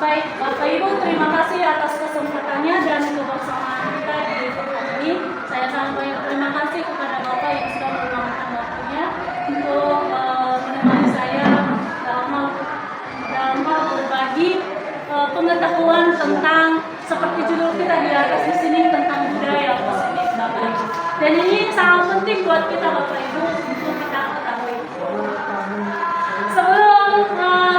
Baik, Bapak Ibu, terima kasih atas kesempatannya dan kebersamaan kita di tempat ini. Saya sampaikan terima kasih kepada Bapak yang sudah meluangkan waktunya untuk menemani saya dalam hal berbagi pengetahuan tentang seperti judul kita di atas di sini tentang budaya positif, Bapak Ibu. Dan ini sangat penting buat kita, Bapak Ibu, untuk kita ketahui. Sebelum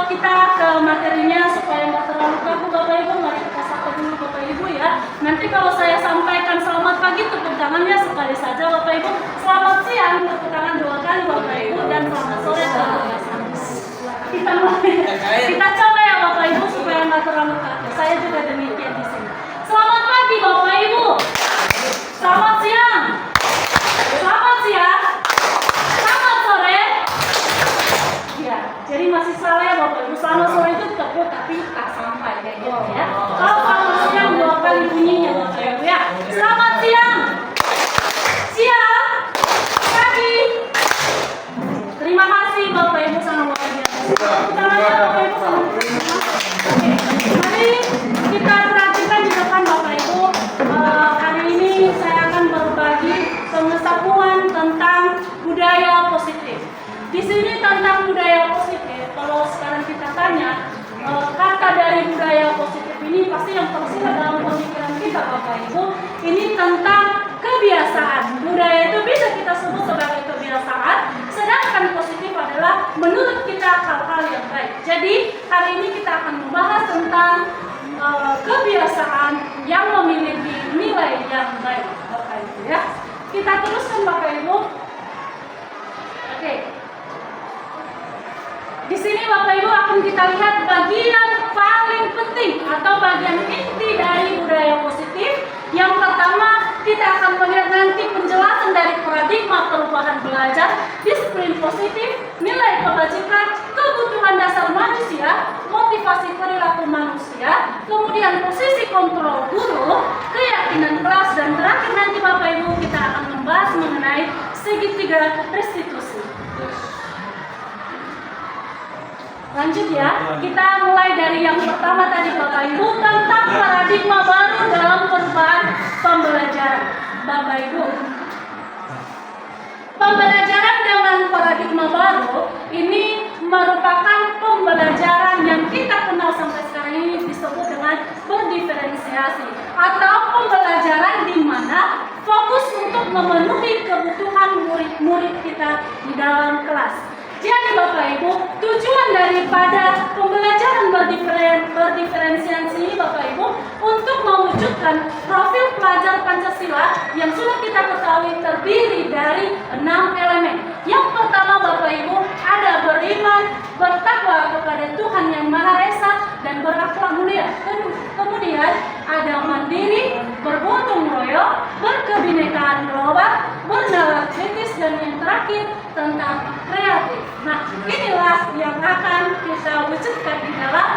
kita ke materinya supaya nggak terlalu kaku, Bapak Ibu, mari kita sapa dulu Bapak Ibu ya. Nanti kalau saya sampaikan selamat pagi, tepuk tangannya sekali saja Bapak Ibu. Selamat siang, tepuk tangan 2 kali Bapak Ibu, dan selamat sore kalau nggak sama. Kita coba ya Bapak Ibu supaya nggak terlalu kaku. Saya juga demikian di sini. Selamat pagi Bapak Ibu. Selamat siang. Selamat siang. Selamat sore. Ya, jadi masih salah ya Bapak Ibu. Selamat sore itu tepuk tapi tak sampai kayak gitu ya. Kalau selamat siang 2 kali bunyinya Bapak Ibu ya. Selamat siang. Siang. Pagi. Terima kasih Bapak Ibu, sangat luar biasa. Tangannya Bapak Ibu sangat terima kasih. Oke, mari kita perhatikan di depan Bapak Ibu. Hari ini saya akan berbagi pengetahuan tentang budaya positif. Di sini tentang budaya positif, kalau sekarang kita tanya kata dari budaya positif ini pasti yang tersirat dalam pemikiran kita Bapak Ibu, ini tentang kebiasaan. Budaya itu bisa kita sebut sebagai kebiasaan, sedangkan positif adalah menurut kita hal-hal yang baik. Jadi hari ini kita akan membahas tentang kebiasaan yang memiliki nilai yang baik Bapak Ibu ya. Kita teruskan Bapak Ibu. Oke. Di sini Bapak Ibu akan kita lihat bagian paling penting atau bagian inti dari budaya positif. Yang pertama, kita akan melihat nanti penjelasan dari paradigma perubahan belajar, disiplin positif, nilai kebajikan, kebutuhan dasar manusia, motivasi perilaku manusia, kemudian posisi kontrol guru, keyakinan kelas, dan terakhir nanti Bapak Ibu kita akan membahas mengenai segitiga restitusi. Lanjut ya, kita mulai dari yang pertama tadi Bapak Ibu tentang paradigma baru dalam perubahan pembelajaran. Bapak Ibu, pembelajaran dengan paradigma baru ini merupakan pembelajaran yang kita kenal sampai sekarang ini disebut dengan berdiferensiasi atau pembelajaran di mana fokus untuk memenuhi kebutuhan murid-murid kita di dalam kelas. Jadi Bapak Ibu, tujuan daripada pembelajaran berdiferensiasi ini Bapak Ibu untuk mewujudkan profil pelajar Pancasila yang sudah kita ketahui terdiri dari 6 elemen. Yang pertama Bapak Ibu ada beriman, bertakwa kepada Tuhan yang Maha Esa dan berakhlak mulia. Kemudian ada mandiri, bergotong royong, berkebinekaan global, bernalar kritis, dan yang terakhir tentang kreatif. Nah, inilah yang akan kita wujudkan di dalam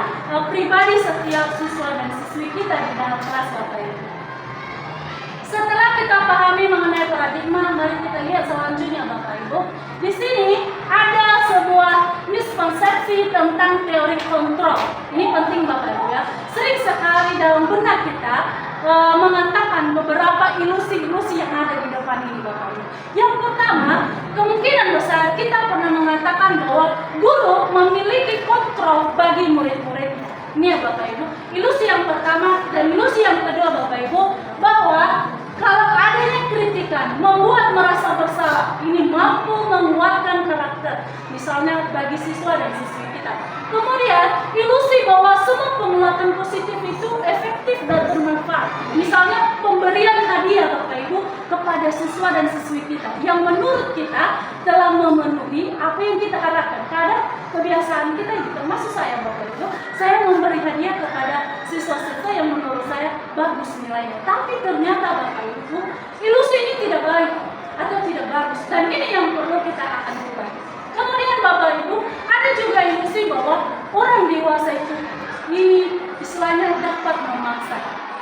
pribadi setiap siswa dan siswi kita di dalam kelas Bapak Ibu. Setelah kita pahami mengenai paradigma, mari kita lihat selanjutnya Bapak Ibu. Di sini ada sebuah miskonsepsi tentang teori kontrol. Ini penting Bapak Ibu ya. Sering sekali dalam benak kita mengatakan beberapa ilusi-ilusi yang ada di depan ini Bapak Ibu. Yang pertama, kemungkinan besar kita pernah mengatakan bahwa guru memiliki kontrol bagi murid-muridnya. Ini ya Bapak Ibu, ilusi yang pertama. Dan ilusi yang kedua Bapak Ibu, bahwa kalau adanya kritikan membuat merasa bersalah, ini mampu menguatkan karakter, misalnya bagi siswa dan siswi kita. Kemudian ilusi bahwa semua penguatan positif itu efektif dan bermanfaat, misalnya pemberian hadiah Bapak Ibu kepada siswa dan siswi kita yang menurut kita telah memenuhi apa yang kita harapkan. Kadang kebiasaan kita itu, termasuk saya Bapak Ibu, saya memberi hadiah kepada siswa-siswa yang menurut saya bagus nilainya, tapi ternyata Bapak Ibu ilusi ini tidak baik atau tidak bagus, dan ini yang perlu kita akan ubah. Kemudian Bapak Ibu ada juga ilusi bahwa orang dewasa itu ini istilahnya dapat memaksa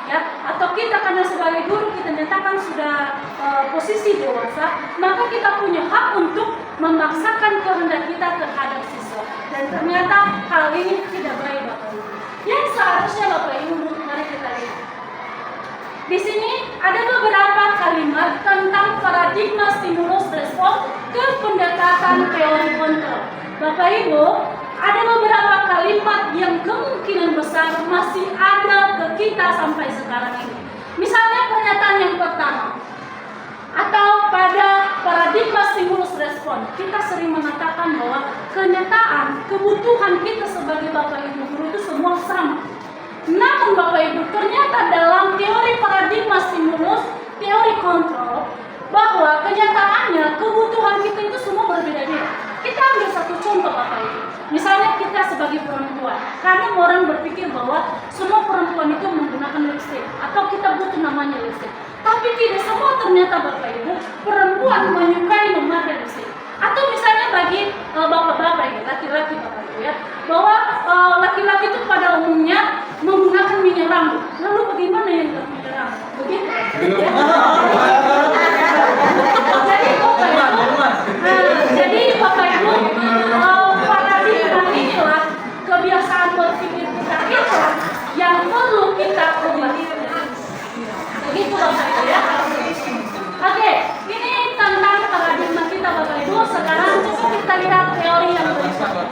ya, atau kita karena sebagai guru kita nyatakan sudah posisi dewasa, maka kita punya hak untuk memaksakan kehendak kita terhadap siswa, dan ternyata hal ini tidak baik Bapak Ibu. yang seharusnya Bapak Ibu, mari kita lihat. Di sini ada beberapa kalimat tentang paradigma stimulus respon ke pendekatan teori kontrol. Bapak Ibu, ada beberapa kalimat yang kemungkinan besar masih ada ke kita sampai sekarang ini. Misalnya pernyataan yang pertama, atau pada paradigma stimulus respon, kita sering mengatakan bahwa kenyataan, kebutuhan kita sebagai Bapak Ibu guru itu semua sama. Namun Bapak Ibu, ternyata dalam teori paradigma stimulus, teori kontrol, bahwa kenyataannya kebutuhan kita itu semua berbeda-beda. Kita ambil satu contoh Bapak Ibu. Misalnya kita sebagai perempuan, kadang orang berpikir bahwa semua perempuan itu menggunakan lipstick atau kita butuh namanya lipstick. Tapi tidak semua ternyata Bapak Ibu, perempuan menyukai memakai lipstick. Atau misalnya bagi bapak-bapak ini, laki-laki Bapak Ibu ya, bahwa laki-laki itu pada umumnya menggunakan minyak rambut. Lalu bagaimana yang minyak rambut? Begitu. Ya? Jadi Bapak Ibu, paradigma inilah kebiasaan berpikir kita itu yang perlu kita ubah. Begitu Bapak Ibu ya. Oke, ini tentang paradigma kita Bapak Ibu. Sekarang coba kita lihat teori yang berikutnya.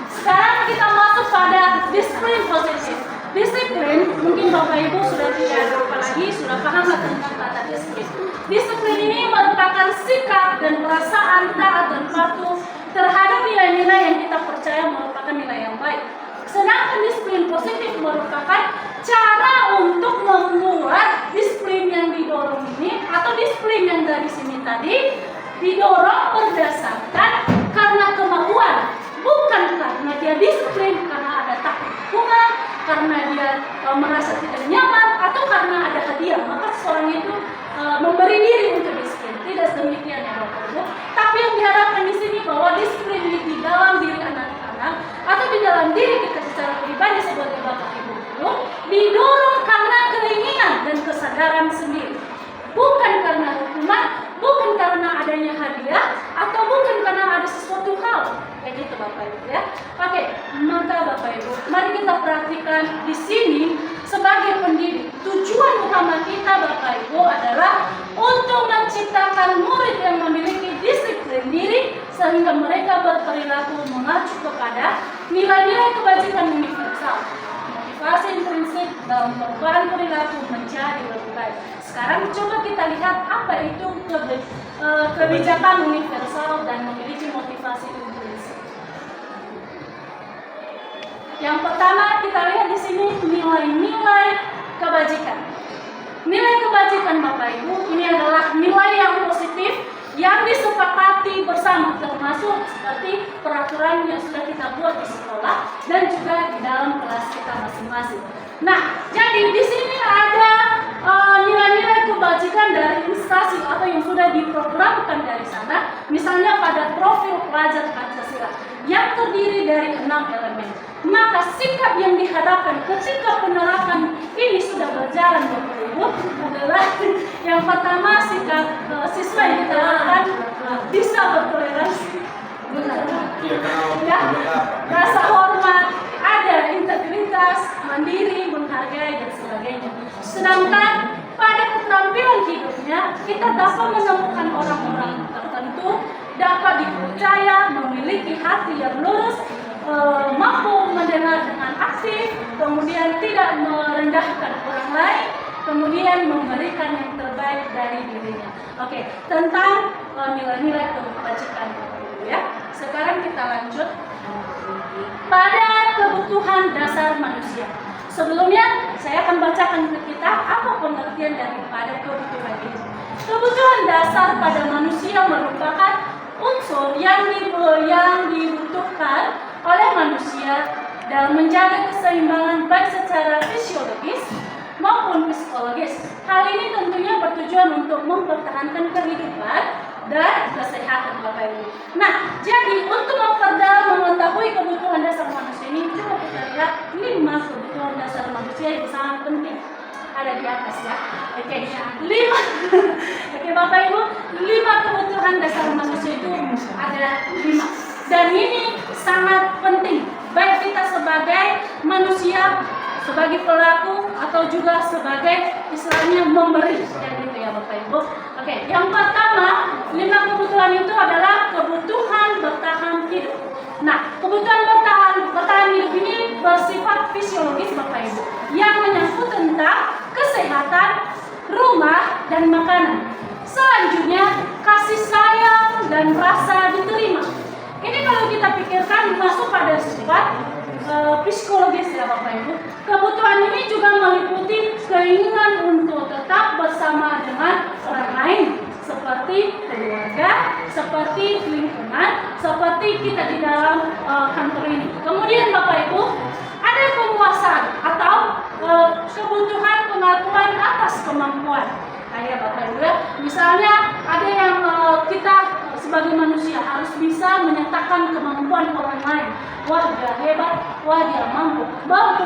Sekarang kita masuk pada disiplin positif. Disiplin, mungkin Bapak Ibu sudah tidak apa lagi, sudah paham tentang kata disiplin. Disiplin ini merupakan sikap dan perasaan taat dan patuh terhadap nilai-nilai yang kita percaya merupakan nilai yang baik. Sedangkan disiplin positif merupakan cara untuk membuat disiplin yang didorong ini atau disiplin yang dari sini tadi didorong berdasarkan karena kemauan, bukan karena dia disiplin karena ada takut hukuman, karena dia merasa tidak nyaman, atau karena ada hadiah maka seorang itu memberi diri untuk disiplin. Tidak demikian ya Bapak Ibu. Tapi yang diharapkan di sini bahwa disiplin di dalam diri anak-anak atau di dalam diri kita secara pribadi sebagai Bapak Ibu guru didorong karena keinginan dan kesadaran sendiri, bukan karena hukuman, bukan karena adanya hadiah, atau bukan karena ada sesuatu hal. Kayak gitu Bapak Ibu ya. Oke, maka Bapak Ibu, mari kita perhatikan di sini sebagai pendidik. Tujuan utama kita Bapak Ibu adalah untuk menciptakan murid yang memiliki disiplin diri sehingga mereka berperilaku mengacu kepada nilai-nilai kebajikan universal. Motivasi prinsip dalam perubahan perilaku menjadi lebih baik. Sekarang coba kita lihat apa itu kebijakan universal dan memiliki motivasi prinsip. Yang pertama kita lihat di sini nilai-nilai kebajikan. Nilai kebajikan Bapak Ibu ini adalah nilai yang positif yang disepakati bersama, termasuk seperti peraturan yang sudah kita buat di sekolah dan juga di dalam kelas kita masing-masing. Nah, jadi di sini ada nilai-nilai kebajikan dari instansi atau yang sudah diprogramkan dari sana, misalnya pada profil pelajar Pancasila yang terdiri dari 6 elemen. Maka sikap yang diharapkan ketika penerapan ini sudah berjalan Bapak Ibu adalah yang pertama sikap siswa yang kita harapkan bisa bertoleransi, ya, rasa hormat, ada integritas, mandiri, menghargai dan sebagainya. Sedangkan pada keterampilan hidupnya kita dapat menemukan orang-orang tertentu dapat dipercaya, memiliki hati yang lurus, mampu mendengar dengan aktif, kemudian tidak merendahkan orang lain, kemudian memberikan yang terbaik dari dirinya. Oke, tentang nilai-nilai kebajikan Bapak Ibu ya. Sekarang kita lanjut pada kebutuhan dasar manusia. Sebelumnya saya akan bacakan ke kita apa pengertian daripada kebutuhan ini. Kebutuhan dasar pada manusia merupakan unsur yang dibutuhkan oleh manusia dalam menjaga keseimbangan baik secara fisiologis maupun psikologis. Hal ini tentunya bertujuan untuk mempertahankan kehidupan dan kesehatan Bapak Ibu. Nah, jadi untuk memperdalam mengetahui kebutuhan dasar manusia ini, coba kita lihat 5 kebutuhan dasar manusia yang sangat penting. Ada di atas ya. Oke, 5. Oke Bapak Ibu, 5 kebutuhan dasar manusia itu ada 5. Dan ini sangat penting baik kita sebagai manusia sebagai pelaku atau juga sebagai istilahnya memberi, ya gitu ya Bapak Ibu. Oke, yang pertama 5 kebutuhan itu adalah kebutuhan bertahan hidup. Nah, kebutuhan bertahan hidup ini bersifat fisiologis Bapak Ibu, yang menyangkut tentang kesehatan, rumah, dan makanan. Selanjutnya, kasih sayang dan rasa diterima. Ini kalau kita pikirkan masuk pada sifat psikologis ya Bapak Ibu. Kebutuhan ini juga meliputi keinginan untuk tetap bersama dengan orang lain, seperti keluarga, seperti lingkungan, seperti kita di dalam kantor ini. Kemudian Bapak Ibu, ada kepuasan atau kebutuhan pengakuan atas kemampuan. Kayak Bapak Ibu ya, misalnya ada yang kita sebagai manusia harus bisa menyatakan kemampuan orang lain. Wah dia hebat, wah dia mampu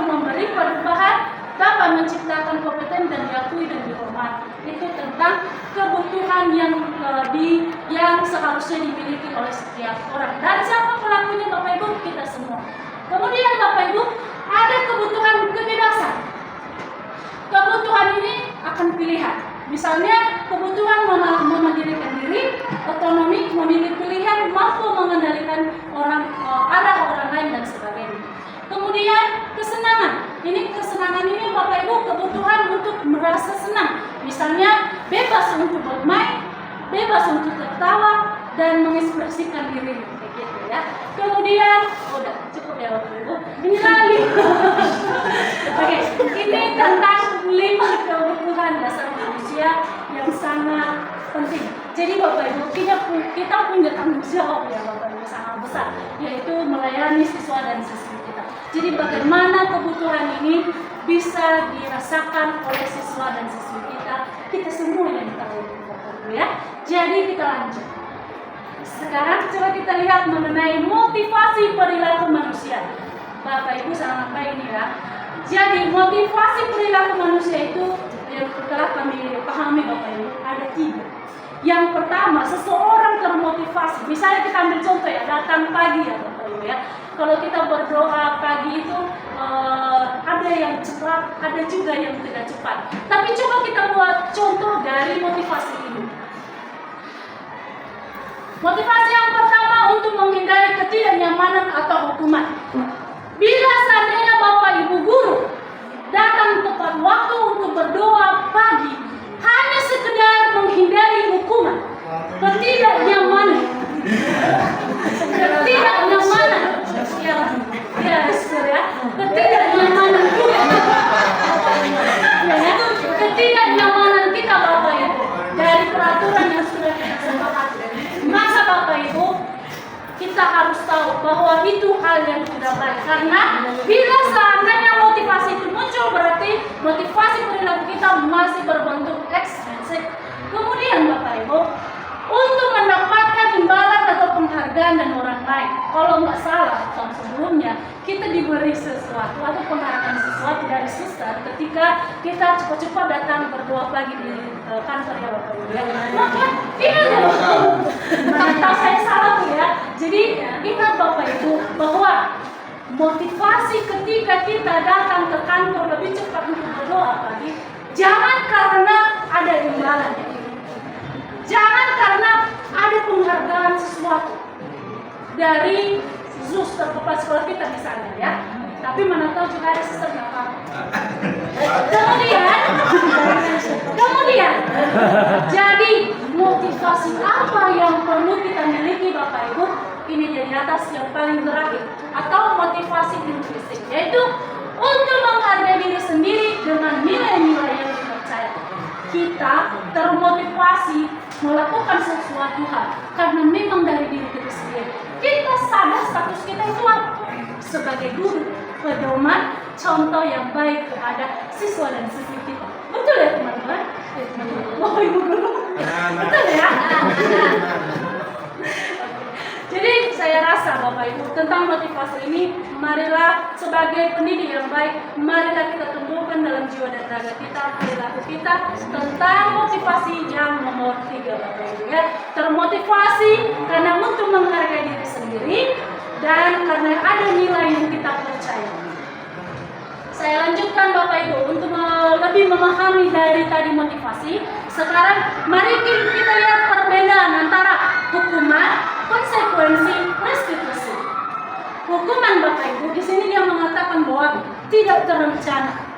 memberi perubahan, dapat menciptakan kompeten dan diakui dan dihormati. Itu tentang kebutuhan yang seharusnya dimiliki oleh setiap orang. Dan siapa pelakunya Bapak Ibu? Kita semua. Kemudian Bapak Ibu, ada kebutuhan kebebasan. Kebutuhan ini akan pilihan. Misalnya kebutuhan memandirikan diri, otonomi, memilih pilihan, mampu mengendalikan arah orang lain dan sebagainya. Kemudian kesenangan. Kesenangan ini Bapak Ibu kebutuhan untuk merasa senang. Misalnya bebas untuk bermain, bebas untuk tertawa dan mengekspresikan diri gitu ya. Kemudian udah cukup ya Bapak Ibu. Ini lagi. Oke, ini tentang 5 kebutuhan dasar manusia yang sangat penting. Jadi Bapak Ibu, kita punya tanggung jawab ya Bapak Ibu sangat besar, yaitu melayani siswa dan siswi kita. Jadi bagaimana kebutuhan ini bisa dirasakan oleh siswa dan siswi kita semua yang tahu Bapak Ibu ya. Jadi kita lanjut. Sekarang coba kita lihat mengenai motivasi perilaku manusia. Bapak Ibu sangat baik nih ya. Jadi motivasi perilaku manusia itu yang telah kami pahami Bapak Ibu ada 3. Yang pertama, seseorang termotivasi. Misalnya kita ambil contoh ya, datang pagi ya Bapak Ibu ya. Kalau kita berdoa pagi itu ada yang cepat, ada juga yang tidak cepat. Tapi coba kita buat contoh dari motivasi ini. Motivasi yang pertama untuk menghindari ketidaknyamanan atau hukuman. Bila seandainya Bapak Ibu guru datang tepat waktu untuk berdoa pagi, hanya sekedar menghindari hukuman, ketidaknyamanan, ketidaknyamanan juga, ketidaknyamanan kita Bapak Ibu dari peraturan yang sudah kita sepakati. Maka Bapak Ibu, kita harus tahu bahwa itu hal yang tidak baik, karena bila seandainya motivasi itu muncul, berarti motivasi perilaku kita masih berbentuk ekstrinsik. Kemudian Bapak Ibu, untuk mendapatkan imbalan atau penghargaan dari orang lain, kalau nggak salah tahun sebelumnya kita diberi sesuatu atau penghargaan sesuatu dari suster ketika kita cepat-cepat datang berdoa pagi di kantor ya Bapak Ibu ya. Maka ingat tahu saya salah tuh ya. Jadi ingat Bapak Ibu bahwa motivasi ketika kita datang ke kantor lebih cepat untuk berdoa pagi, jangan karena ada imbalan, jangan karena ada penghargaan sesuatu dari suster kepala sekolah kita misalnya ya. Tapi mana tahu juga ada suster nggak apa. Kemudian, jadi motivasi apa yang perlu kita miliki Bapak Ibu? Ini dari atas yang paling terakhir, atau motivasi intrinsik, yaitu untuk menghargai diri sendiri dengan nilai-nilai yang dipercaya. Kita termotivasi melakukan sesuatu hal karena memang dari diri kita sendiri. Kita sadar status kita itu apa? Sebagai guru, pedoman, contoh yang baik kepada siswa dan siswi kita. Betul ya teman-teman? Oh ibu guru, betul ya? Jadi saya rasa Bapak Ibu tentang motivasi ini, marilah sebagai pendidik yang baik, marilah kita tumbuhkan dalam jiwa dan raga kita, perilaku kita tentang motivasi yang nomor 3 Bapak Ibu ya. Termotivasi karena untuk menghargai diri sendiri dan karena ada nilai yang kita percaya. Saya lanjutkan Bapak Ibu untuk lebih memahami dari tadi motivasi. Sekarang mari kita lihat perbedaan antara hukuman, konsekuensi, restitusi. Hukuman Bapak Ibu di sini dia mengatakan bahwa tidak terencana.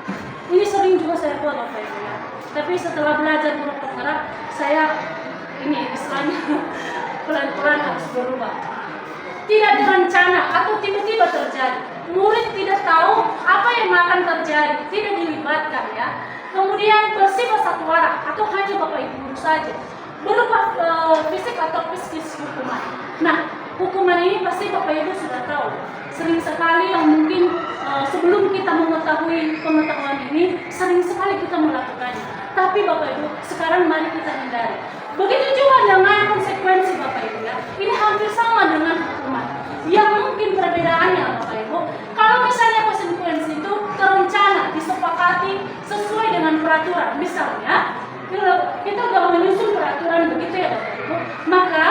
Ini sering juga saya buat Bapak Ibu ya. Tapi setelah belajar huruf penggerak, saya ini istilahnya pelan-pelan harus berubah. Tidak terencana atau tiba-tiba terjadi. Murid tidak tahu apa yang akan terjadi, tidak dilibatkan ya. Kemudian bersifat satu arah atau hanya Bapak Ibu guru saja. Berupa fisik atau psikis hukuman. Nah, hukuman ini pasti Bapak Ibu sudah tahu. Sering sekali yang mungkin sebelum kita mengetahui pengetahuan ini, sering sekali kita melakukannya. Tapi Bapak Ibu, sekarang mari kita hindari. Begitu juga dengan konsekuensi Bapak Ibu ya. Ini hampir sama dengan hukuman. Yang mungkin perbedaannya Bapak Ibu, kalau misalnya konsekuensi itu terencana, disepakati sesuai dengan peraturan. Misalnya, kita sudah menyusun peraturan begitu ya Bapak Ibu, maka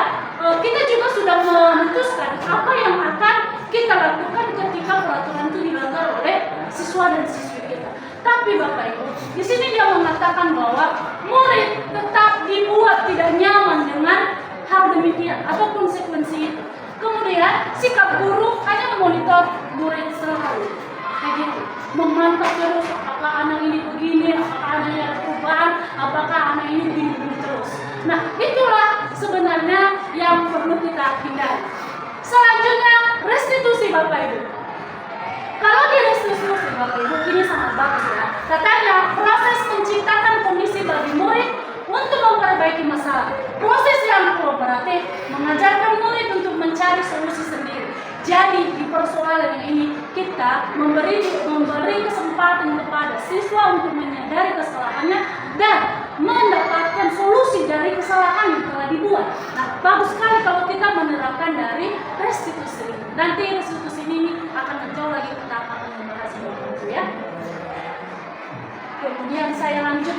kita juga sudah memutuskan apa yang akan kita lakukan ketika peraturan itu dilanggar oleh siswa dan siswi kita. Tapi Bapak Ibu, di sini dia mengatakan bahwa murid tetap dibuat tidak nyaman dengan hal demikian atau konsekuensi itu. Kemudian sikap guru hanya memonitor murid selalu, kayak gitu, memantau terus apakah anak ini begini, apakah anaknya ada perubahan, apakah anak ini begini terus. Nah, itulah sebenarnya yang perlu kita hindari. Selanjutnya, restitusi Bapak Ibu. Kalau di restitusi Bapak Ibu ini sangat bagus ya. Katanya proses menciptakan kondisi bagi murid untuk memperbaiki masalah. Proses yang kooperatif mengajarkan murid untuk mencari solusi sendiri. Jadi di persoalan ini kita memberi kesempatan kepada siswa untuk menyadari kesalahannya dan mendapatkan solusi dari kesalahan yang telah dibuat. Nah, bagus sekali kalau kita menerapkan dari restitusi. Nanti restitusi ini akan jauh lagi kita akan membahasnya itu ya. Kemudian saya lanjut.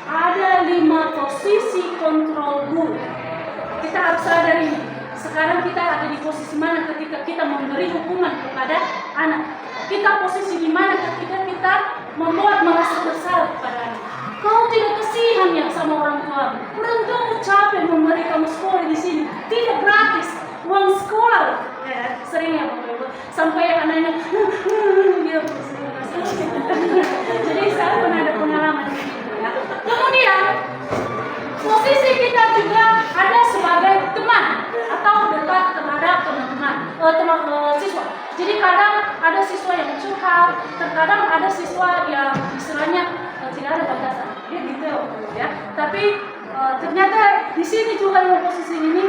Ada 5 posisi kontrol guru. Kita harus sadar ini. Sekarang kita ada di posisi mana ketika kita memberi hukuman kepada anak. Kita posisi di mana ketika kita membuat merasa bersalah kepada anak. Kau tidak kasihan ya sama orang tua. Orang tua capek memberi kamu sekolah di sini. Tidak gratis. Uang sekolah. Ya, sering ya Bapak Ibu. Sampai anaknya gitu. Jadi saya pernah ada pengalaman di situ ya. Kemudian posisi kita juga ada sebagai teman atau dekat terhadap teman-teman siswa. Jadi kadang ada siswa yang curhat, terkadang ada siswa yang istilahnya tidak ada batasan. Dia gitu ya. Tapi ternyata di sini juga yang posisi ini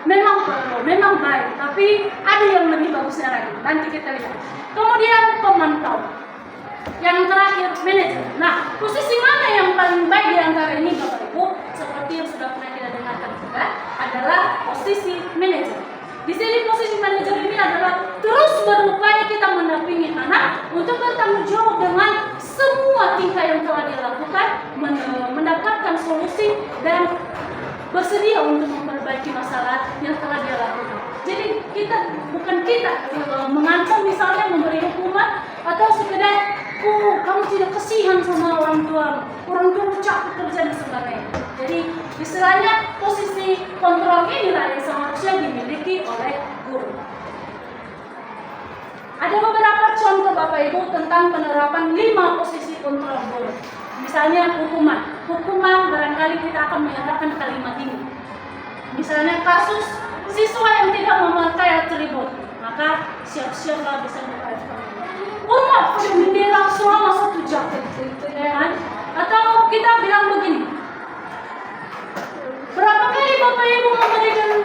memang baik, tapi ada yang lebih bagusnya lagi. Nanti kita lihat. Kemudian pemantau. Yang terakhir, manajer. Nah, posisi mana yang paling baik di antara ini Bapak Ibu? Seperti yang sudah pernah kita dengarkan juga, adalah posisi manajer. Di sini posisi manajer ini adalah terus berupaya kita mendampingi anak untuk bertanggung jawab dengan semua tingkah yang telah dilakukan, mendapatkan solusi dan bersedia untuk memperbaiki masalah yang telah dia lakukan. Jadi bukan kita mengancam misalnya memberi hukuman atau sekedar kamu tidak kasihan sama orang tua capek kerja dan sebagainya. Jadi istilahnya posisi kontrol inilah yang seharusnya dimiliki oleh guru. Ada beberapa contoh Bapak Ibu tentang penerapan 5 posisi kontrol guru. Misalnya hukuman. Hukuman barangkali kita akan menyatakan kalimat ini. Misalnya kasus siswa yang tidak memakai atribut, maka siap-siaplah bisa memakai. Umat bendera selama 1 jam, ya kan? Atau kita bilang begini, berapa kali Bapak Ibu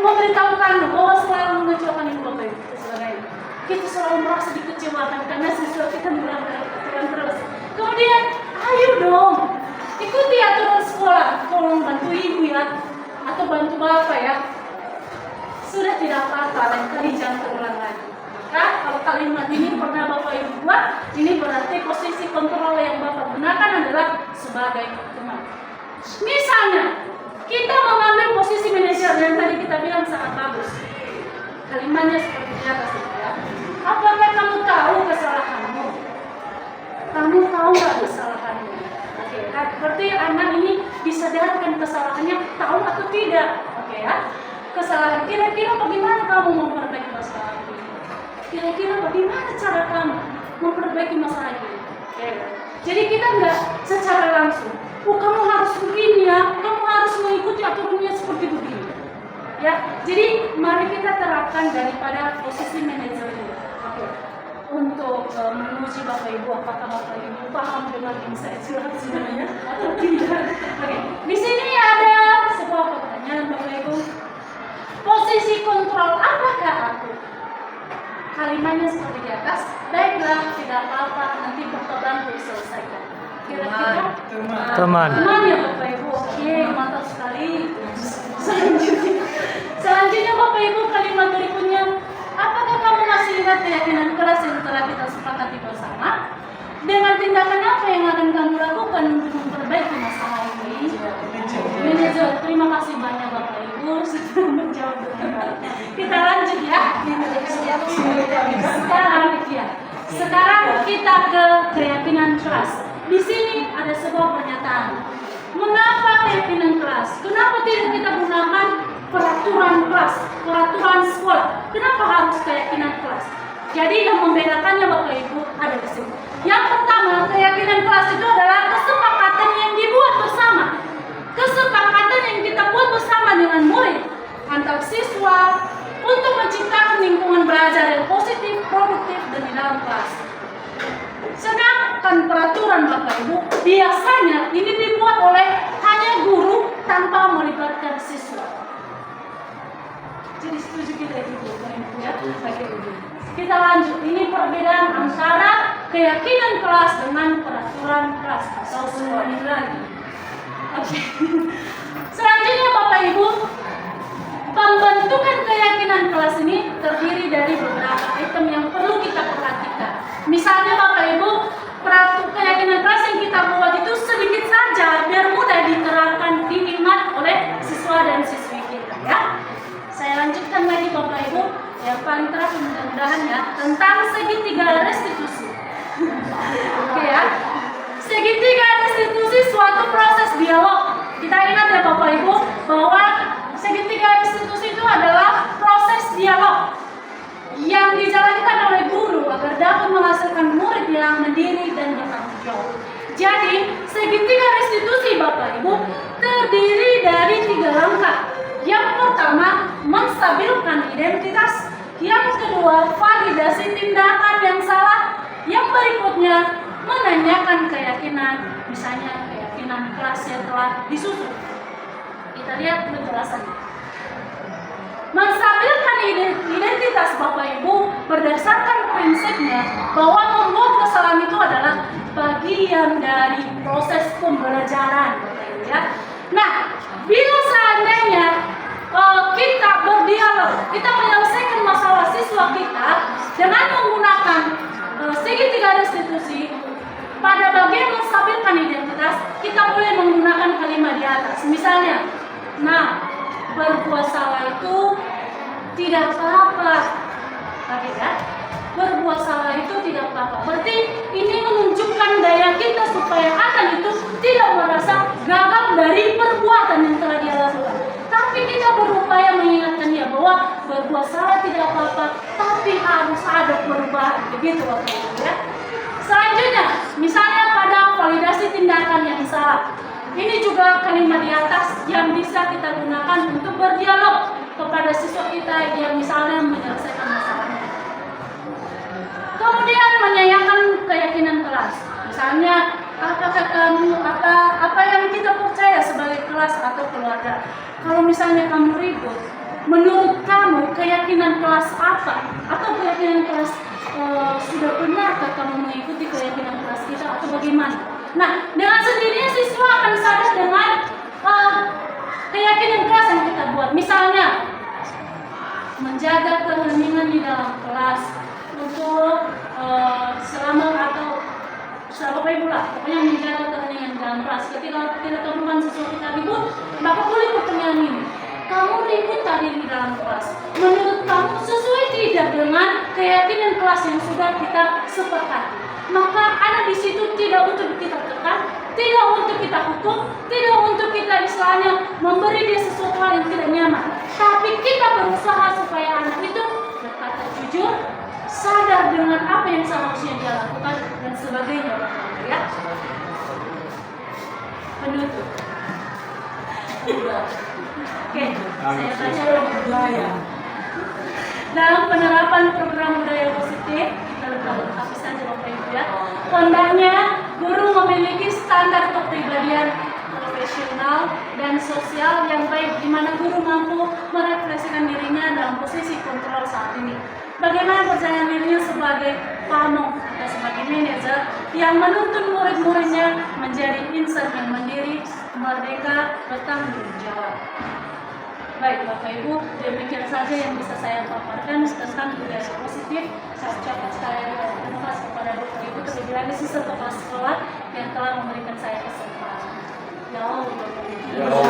memberitahukan bahwa selalu mengecewakan Ibu Bapak Ibu sebagainya. Kita selalu merasa dikecewakan karena siswa kita melanggar aturan terus. Kemudian, ayo dong, ikuti aturan sekolah, tolong bantu Ibu ya, atau bantu Bapak ya. Sudah tidak apa-apa, lain kali jangan terulang lagi. Maka kalau kalimat ini pernah Bapak Ibu buat, ini berarti posisi kontrol yang Bapak gunakan adalah sebagai teman. Misalnya, kita mengambil posisi manajer yang tadi kita bilang sangat bagus. Kalimatnya seperti di atas ya. Apakah kamu tahu kesalahanmu? kesalahan, kira-kira bagaimana kamu memperbaiki masalah ini? Kira-kira bagaimana cara kamu memperbaiki masalah ini? Jadi kita nggak secara langsung, kamu harus begini ya, kamu harus mengikuti aturannya seperti begini. Ya, jadi mari kita terapkan daripada posisi manajer ini. Untuk menguji Bapak Ibu, apakah Bapak Ibu paham dengan yang saya curhat sebenarnya atau tidak? Di sini ada sebuah pertanyaan Bapak Ibu. Posisi kontrol apakah aku? Kalimatnya seperti di atas. Baiklah, tidak apa-apa, nanti Bapak bantu selesaikan. Kira-kira Teman. Teman ya Bapak Ibu. Oke, mantap sekali. Selanjutnya Bapak Ibu, kalimat berikutnya. Apakah kamu masih ingat keyakinan keras yang telah kita sepakati bersama? Dengan tindakan apa yang akan kamu lakukan untuk memperbaiki masalah ini? Manajer, terima kasih banyak Bapak Ibu sudah menjawab dengan baik. Kita lanjut ya. Sekarang kita ke keyakinan keras. Di sini ada sebuah pernyataan. Mengapa keyakinan keras? Kenapa tidak kita gunakan peraturan kelas, peraturan sekolah? Kenapa harus keyakinan kelas? Jadi yang membedakannya Bapak Ibu ada di sini. Yang pertama, keyakinan kelas itu adalah kesepakatan yang dibuat bersama. Kesepakatan yang kita buat bersama dengan murid antar siswa untuk menciptakan lingkungan belajar yang positif, produktif dan di dalam kelas. Sedangkan peraturan Bapak Ibu biasanya ini dibuat oleh hanya guru tanpa melibatkan siswa. Jadi setuju kita itu ya. Kita lanjut. Ini perbedaan antara keyakinan kelas dengan peraturan kelas atau semuanya lagi. Oke. Selanjutnya Bapak Ibu, pembentukan keyakinan kelas ini terdiri dari beberapa item yang perlu kita perhatikan. Misalnya Bapak Ibu, peraturan keyakinan kelas yang kita buat itu sedikit saja biar mudah diterapkan, diingat oleh siswa dan siswi kita ya. Saya lanjutkan lagi Bapak Ibu, yang paling terakhir mudah-mudahan ya, tentang segitiga restitusi. Oke ya, segitiga restitusi suatu proses dialog. Kita ingat ya Bapak Ibu, bahwa segitiga restitusi itu adalah proses dialog yang dijalankan oleh guru agar dapat menghasilkan murid yang mandiri dan bertanggung jawab. Jadi, segitiga restitusi Bapak Ibu terdiri dari 3 langkah. Yang pertama, menstabilkan identitas. Yang kedua, validasi tindakan yang salah. Yang berikutnya, menanyakan keyakinan, misalnya keyakinan kelas yang telah disusun. Kita lihat penjelasannya. Menstabilkan identitas Bapak Ibu berdasarkan prinsipnya bahwa membuat kesalahan itu adalah bagian dari proses pembelajaran Bapak Ibu ya. Nah, bila seandainya kita berdialog, kita menyelesaikan masalah siswa kita dengan menggunakan segitiga restitusi, pada bagian menstabilkan identitas, kita boleh menggunakan kalimat di atas. Misalnya, berbuat salah itu tidak apa-apa. Oke ya? Berbuat salah itu tidak apa-apa. Berarti ini menunjukkan daya kita supaya anak itu tidak merasa gagal dari perbuatan yang telah dia lakukan. Tapi kita berupaya mengingatkan dia bahwa berbuat salah tidak apa-apa, tapi harus ada perubahan. Begitu Bapak Ibu ya. Selanjutnya, misalnya pada validasi tindakan yang salah. Ini juga kalimat di atas yang bisa kita gunakan untuk berdialog kepada siswa kita yang misalnya menyelesaikan masalahnya. Kemudian menyayangkan keyakinan kelas. Misalnya, apakah kamu apa yang kita percaya sebagai kelas atau keluarga? Kalau misalnya kamu ribut, menurut kamu keyakinan kelas apa? Atau keyakinan kelas sudah benarkah kamu mengikuti keyakinan kelas kita atau bagaimana? Nah, dengan sendirinya siswa akan sadar dengan keyakinan kelas yang kita buat. Misalnya, menjaga keheningan di dalam kelas untuk selama Bapak Ibu lah, pokoknya menjaga keheningan di dalam kelas. Ketika teman siswa kita ribut, Bapak boleh pertanyaan ini. Kamu ribut tadi di dalam kelas. Menurut kamu sesuai tidak dengan keyakinan kelas yang sudah kita sepakati. Maka anak di situ tidak untuk kita tekan, tidak untuk kita hukum, tidak untuk kita istilahnya memberi dia sesuatu hal yang tidak nyaman. Tapi kita berusaha supaya anak itu berkata jujur, sadar dengan apa yang seharusnya dia lakukan dan sebagainya. Ya. Penutup. Oke, saya baca. Dalam penerapan program budaya positif, kita lengkapi saja Bapak Ibu ya. Hendaknya guru memiliki standar kepribadian profesional dan sosial yang baik, di mana guru mampu merefleksikan dirinya dalam posisi kontrol saat ini. Bagaimana perjalanan dirinya sebagai pamong atau sebagai manajer yang menuntun murid-muridnya menjadi insan yang mandiri, merdeka, bertanggung jawab. Baik Bapak Ibu, demikian saja yang bisa saya paparkan tentang budaya positif. Saya ucapkan sekali lagi terima kasih kepada Bapak Ibu, terlebih lagi siswa kepala sekolah yang telah memberikan saya kesempatan. Ya Allah.